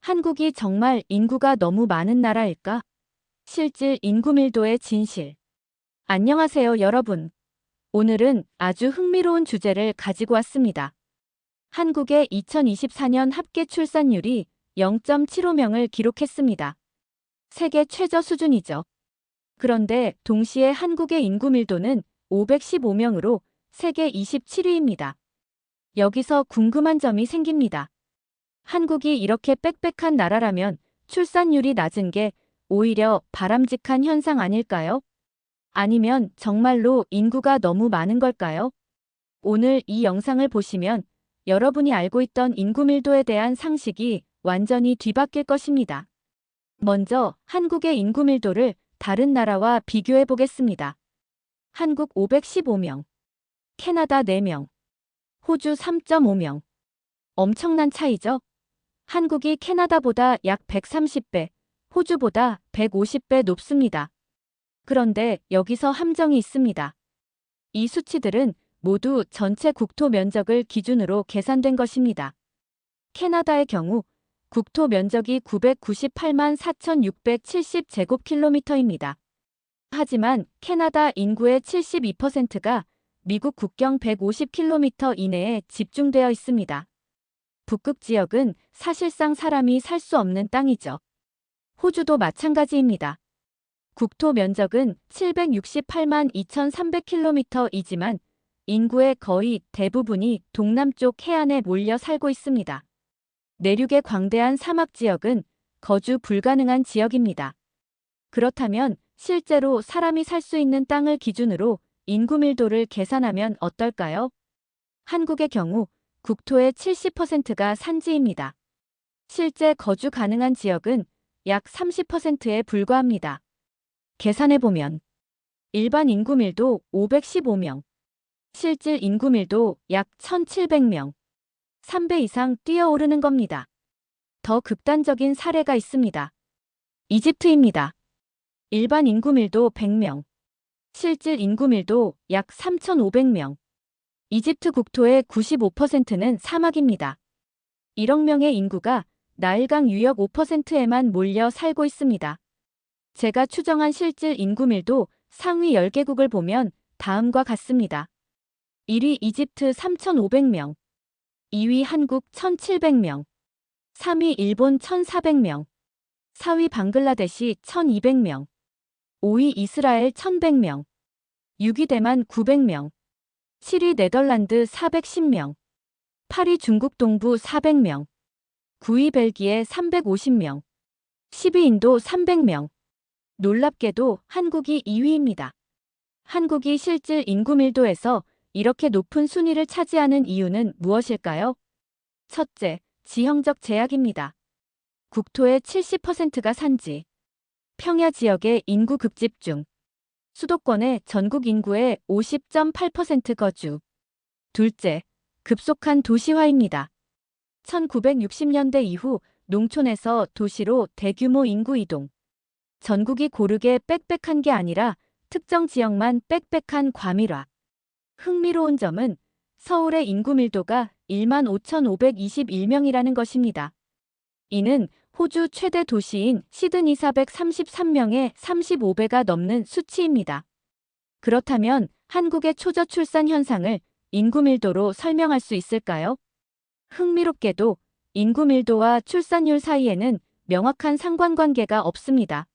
한국이 정말 인구가 너무 많은 나라일까? 실질 인구 밀도의 진실. 안녕하세요, 여러분. 오늘은 아주 흥미로운 주제를 가지고 왔습니다. 한국의 2024년 합계 출산율이 0.75명을 기록했습니다. 세계 최저 수준이죠. 그런데 동시에 한국의 인구 밀도는 515명으로 세계 27위입니다. 여기서 궁금한 점이 생깁니다. 한국이 이렇게 빽빽한 나라라면 출산율이 낮은 게 오히려 바람직한 현상 아닐까요? 아니면 정말로 인구가 너무 많은 걸까요? 오늘 이 영상을 보시면 여러분이 알고 있던 인구 밀도에 대한 상식이 완전히 뒤바뀔 것입니다. 먼저 한국의 인구 밀도를 다른 나라와 비교해 보겠습니다. 한국 515명, 캐나다 4명, 호주 3.5명. 엄청난 차이죠? 한국이 캐나다보다 약 130배, 호주보다 150배 높습니다. 그런데 여기서 함정이 있습니다. 이 수치들은 모두 전체 국토 면적을 기준으로 계산된 것입니다. 캐나다의 경우 국토 면적이 998만 4,670제곱킬로미터입니다. 하지만 캐나다 인구의 72%가 미국 국경 150km 이내에 집중되어 있습니다. 북극 지역은 사실상 사람이 살 수 없는 땅이죠. 호주도 마찬가지입니다. 국토 면적은 768만 2,300km이지만 인구의 거의 대부분이 동남쪽 해안에 몰려 살고 있습니다. 내륙의 광대한 사막 지역은 거주 불가능한 지역입니다. 그렇다면 실제로 사람이 살 수 있는 땅을 기준으로 인구 밀도를 계산하면 어떨까요? 한국의 경우 국토의 70%가 산지입니다. 실제 거주 가능한 지역은 약 30%에 불과합니다. 계산해보면 일반 인구 밀도 515명, 실질 인구 밀도 약 1,700명, 3배 이상 뛰어오르는 겁니다. 더 극단적인 사례가 있습니다. 이집트입니다. 일반 인구 밀도 100명, 실질 인구 밀도 약 3,500명. 이집트 국토의 95%는 사막입니다. 1억 명의 인구가 나일강 유역 5%에만 몰려 살고 있습니다. 제가 추정한 실질 인구 밀도 상위 10개국을 보면 다음과 같습니다. 1위 이집트 3,500명, 2위 한국 1,700명, 3위 일본 1,400명, 4위 방글라데시 1,200명, 5위 이스라엘 1,100명, 6위 대만 900명, 7위 네덜란드 410명, 8위 중국 동부 400명, 9위 벨기에 350명, 10위 인도 300명. 놀랍게도 한국이 2위입니다. 한국이 실질 인구 밀도에서 이렇게 높은 순위를 차지하는 이유는 무엇일까요? 첫째, 지형적 제약입니다. 국토의 70%가 산지, 평야 지역의 인구 급집중, 수도권의 전국 인구의 50.8% 거주. 둘째, 급속한 도시화입니다. 1960년대 이후 농촌에서 도시로 대규모 인구 이동. 전국이 고르게 빽빽한 게 아니라 특정 지역만 빽빽한 과밀화. 흥미로운 점은 서울의 인구 밀도가 15,521명이라는 것입니다. 이는 호주 최대 도시인 시드니 433명의 35배가 넘는 수치입니다. 그렇다면 한국의 초저출산 현상을 인구 밀도로 설명할 수 있을까요? 흥미롭게도 인구 밀도와 출산율 사이에는 명확한 상관관계가 없습니다.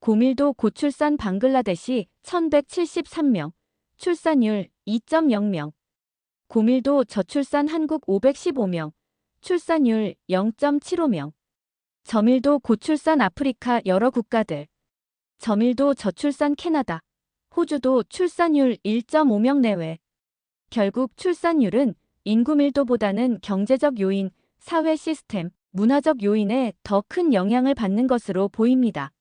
고밀도 고출산 방글라데시 1,173명, 출산율 2.0명. 고밀도 저출산 한국 515명, 출산율 0.75명. 저밀도 고출산 아프리카 여러 국가들. 저밀도 저출산 캐나다, 호주도 출산율 1.5명 내외. 결국 출산율은 인구 밀도보다는 경제적 요인, 사회 시스템, 문화적 요인에 더 큰 영향을 받는 것으로 보입니다.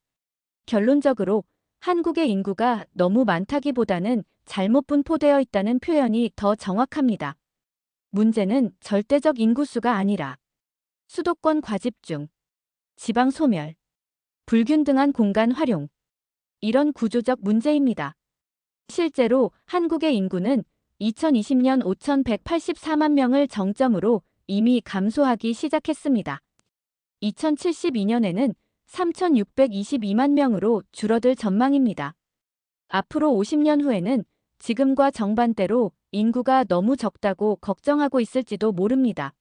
결론적으로 한국의 인구가 너무 많다기보다는 잘못 분포되어 있다는 표현이 더 정확합니다. 문제는 절대적 인구수가 아니라 수도권 과집중, 지방 소멸, 불균등한 공간 활용, 이런 구조적 문제입니다. 실제로 한국의 인구는 2020년 5,184만 명을 정점으로 이미 감소하기 시작했습니다. 2072년에는 3,622만 명으로 줄어들 전망입니다. 앞으로 50년 후에는 지금과 정반대로 인구가 너무 적다고 걱정하고 있을지도 모릅니다.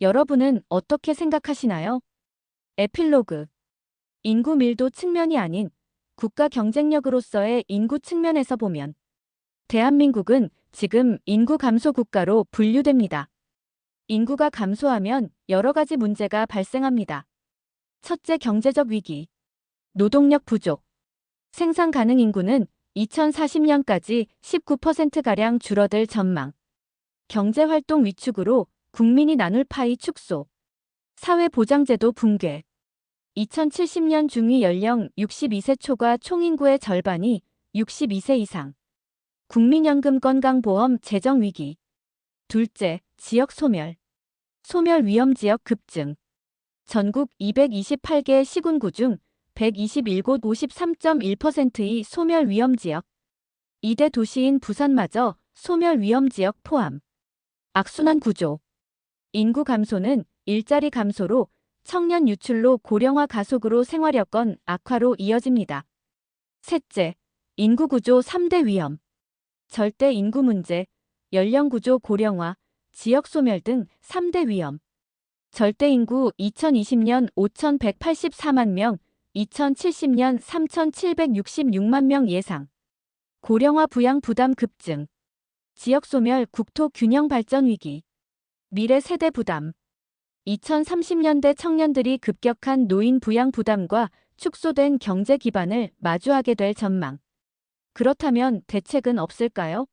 여러분은 어떻게 생각하시나요? 에필로그. 인구 밀도 측면이 아닌 국가 경쟁력으로서의 인구 측면에서 보면 대한민국은 지금 인구 감소 국가로 분류됩니다. 인구가 감소하면 여러 가지 문제가 발생합니다. 첫째, 경제적 위기. 노동력 부족. 생산 가능 인구는 2040년까지 19%가량 줄어들 전망. 경제활동 위축으로 국민이 나눌 파이 축소. 사회보장제도 붕괴. 2070년 중위 연령 62세 초과 총인구의 절반이 62세 이상. 국민연금 건강보험 재정 위기. 둘째, 지역 소멸. 소멸 위험 지역 급증. 전국 228개 시군구 중 121곳 53.1%의 소멸 위험 지역. 2대 도시인 부산마저 소멸 위험 지역 포함. 악순환 구조. 인구 감소는 일자리 감소로 청년 유출로 고령화 가속으로 생활여건 악화로 이어집니다. 셋째, 인구 구조 3대 위험. 절대 인구 문제, 연령 구조 고령화, 지역 소멸 등 3대 위험. 절대 인구 2020년 5,184만 명, 2070년 3,766만 명 예상. 고령화 부양 부담 급증. 지역 소멸 국토 균형 발전 위기. 미래 세대 부담. 2030년대 청년들이 급격한 노인 부양 부담과 축소된 경제 기반을 마주하게 될 전망. 그렇다면 대책은 없을까요?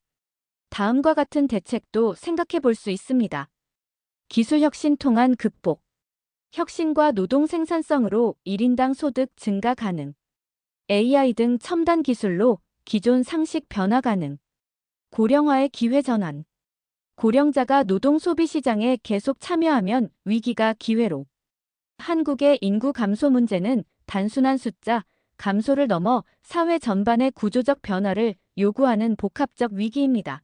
다음과 같은 대책도 생각해 볼 수 있습니다. 기술 혁신 통한 극복. 혁신과 노동 생산성으로 1인당 소득 증가 가능. AI 등 첨단 기술로 기존 상식 변화 가능. 고령화의 기회 전환. 고령자가 노동 소비 시장에 계속 참여하면 위기가 기회로. 한국의 인구 감소 문제는 단순한 숫자, 감소를 넘어 사회 전반의 구조적 변화를 요구하는 복합적 위기입니다.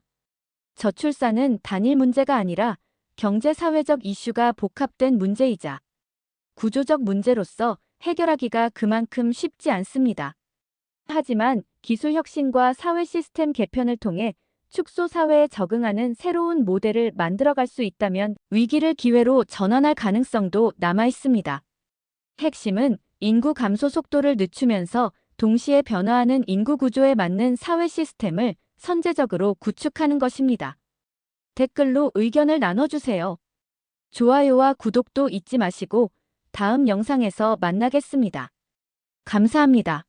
저출산은 단일 문제가 아니라 경제사회적 이슈가 복합된 문제이자 구조적 문제로서 해결하기가 그만큼 쉽지 않습니다. 하지만 기술 혁신과 사회 시스템 개편을 통해 축소 사회에 적응하는 새로운 모델을 만들어갈 수 있다면 위기를 기회로 전환할 가능성도 남아 있습니다. 핵심은 인구 감소 속도를 늦추면서 동시에 변화하는 인구 구조에 맞는 사회 시스템을 선제적으로 구축하는 것입니다. 댓글로 의견을 나눠주세요. 좋아요와 구독도 잊지 마시고 다음 영상에서 만나겠습니다. 감사합니다.